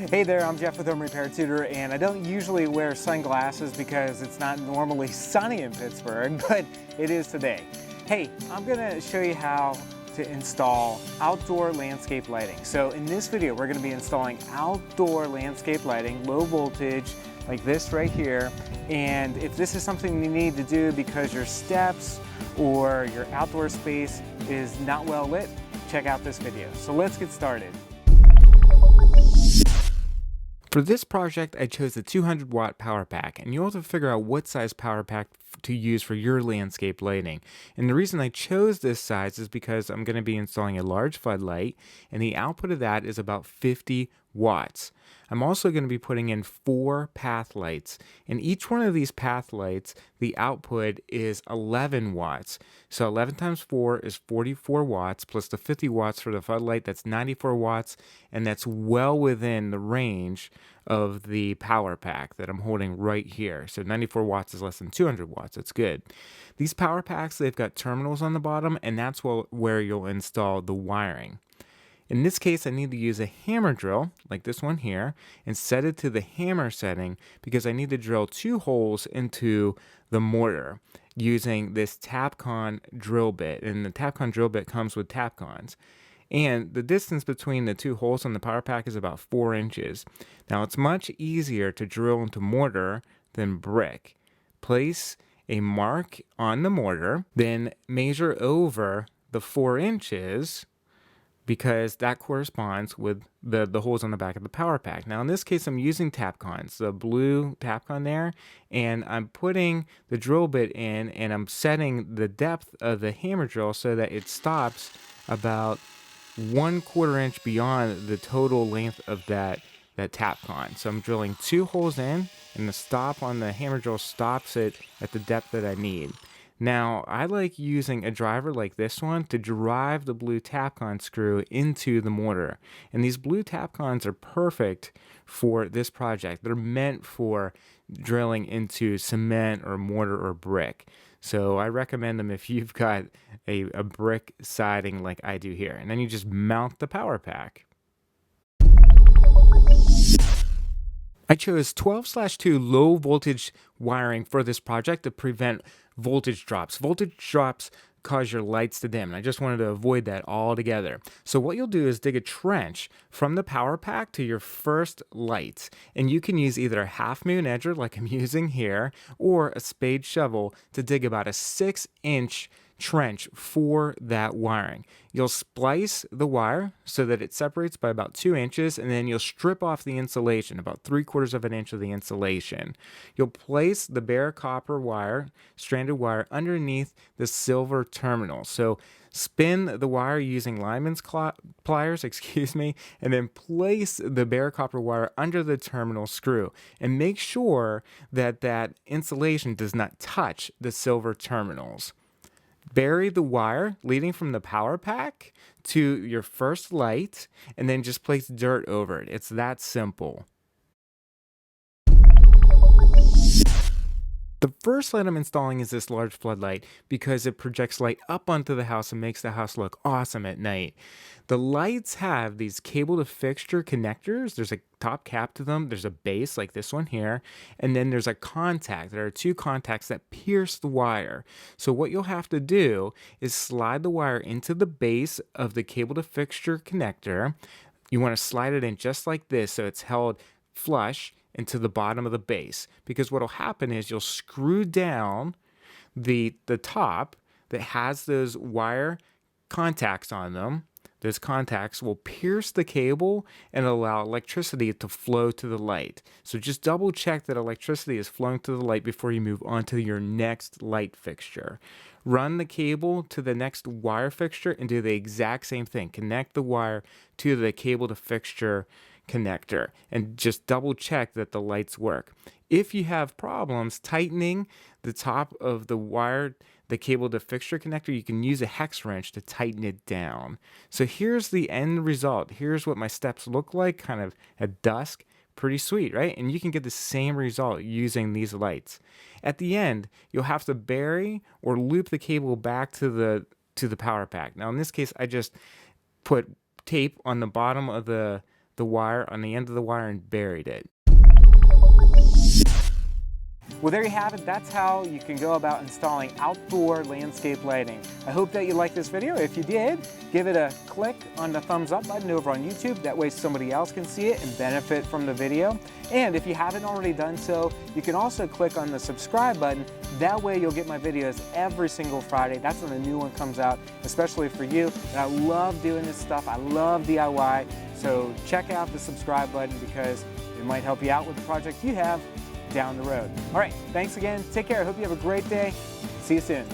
Hey there, I'm Jeff with Home Repair Tutor, and I don't usually wear sunglasses because it's not normally sunny in Pittsburgh, but it is today. Hey, I'm gonna show you how to install outdoor landscape lighting. So in this video, we're gonna be installing outdoor landscape lighting, low voltage, like this right here. And if this is something you need to do because your steps or your outdoor space is not well lit, check out this video. So let's get started. For this project, I chose the 200 watt power pack, and you'll have to figure out what size power pack to use for your landscape lighting. And the reason I chose this size is because I'm going to be installing a large floodlight, and the output of that is about 50 watts. I'm also going to be putting in 4 path lights, and each one of these path lights, the output is 11 watts. So 11 times 4 is 44 watts, plus the 50 watts for the floodlight, that's 94 watts, and that's well within the range of the power pack that I'm holding right here. So 94 watts is less than 200 watts. That's good. These power packs, they've got terminals on the bottom, and that's where you'll install the wiring. In this case, I need to use a hammer drill, like this one here, and set it to the hammer setting because I need to drill 2 holes into the mortar using this Tapcon drill bit. And the Tapcon drill bit comes with Tapcons. And the distance between the 2 holes on the power pack is about 4 inches. Now, it's much easier to drill into mortar than brick. Place a mark on the mortar, then measure over the 4 inches because that corresponds with the holes on the back of the power pack. Now, in this case, I'm using Tapcons, the blue Tapcon there, and I'm putting the drill bit in, and I'm setting the depth of the hammer drill so that it stops about 1/4 inch beyond the total length of that Tapcon. So I'm drilling 2 holes in, and the stop on the hammer drill stops it at the depth that I need. Now, I like using a driver like this one to drive the blue Tapcon screw into the mortar. And these blue Tapcons are perfect for this project. They're meant for drilling into cement or mortar or brick. So I recommend them if you've got a brick siding like I do here. And then you just mount the power pack. I chose 12/2 low voltage wiring for this project to prevent voltage drops. Voltage drops cause your lights to dim, and I just wanted to avoid that altogether. So what you'll do is dig a trench from the power pack to your first light, and you can use either a half moon edger like I'm using here, or a spade shovel to dig about a 6-inch trench for that wiring. You'll splice the wire so that it separates by about 2 inches, and then you'll strip off the insulation, about 3/4 of an inch of the insulation. You'll place the bare copper wire, stranded wire, underneath the silver terminal. So spin the wire using lineman's pliers, and then place the bare copper wire under the terminal screw, and make sure that that insulation does not touch the silver terminals. Bury the wire leading from the power pack to your first light, and then just place dirt over it. It's that simple. The first light I'm installing is this large floodlight because it projects light up onto the house and makes the house look awesome at night. The lights have these cable to fixture connectors. There's a top cap to them. There's a base like this one here. And then there's a contact. There are 2 contacts that pierce the wire. So what you'll have to do is slide the wire into the base of the cable to fixture connector. You want to slide it in just like this so it's held flush into the bottom of the base, because what will happen is you'll screw down the top that has those wire contacts on them. Those contacts will pierce the cable and allow electricity to flow to the light. So just double check that electricity is flowing to the light before you move on to your next light fixture. Run the cable to the next wire fixture and do the exact same thing. Connect the wire to the cable to fixture connector and just double check that the lights work. If you have problems tightening the top of the wire, the cable to fixture connector, you can use a hex wrench to tighten it down. So here's the end result. Here's what my steps look like kind of at dusk. Pretty sweet, right? And you can get the same result using these lights. At the end, you'll have to bury or loop the cable back to the power pack. Now in this case, I just put tape on the bottom of the the wire on the end of the wire and buried it. Well, there you have it. That's how you can go about installing outdoor landscape lighting. I hope that you liked this video. If you did, give it a click on the thumbs up button over on YouTube. That way somebody else can see it and benefit from the video. And if you haven't already done so, you can also click on the subscribe button. That way you'll get my videos every single Friday. That's when a new one comes out, especially for you. And I love doing this stuff. I love DIY. So check out the subscribe button because it might help you out with the project you have down the road. All right, thanks again. Take care. I hope you have a great day. See you soon.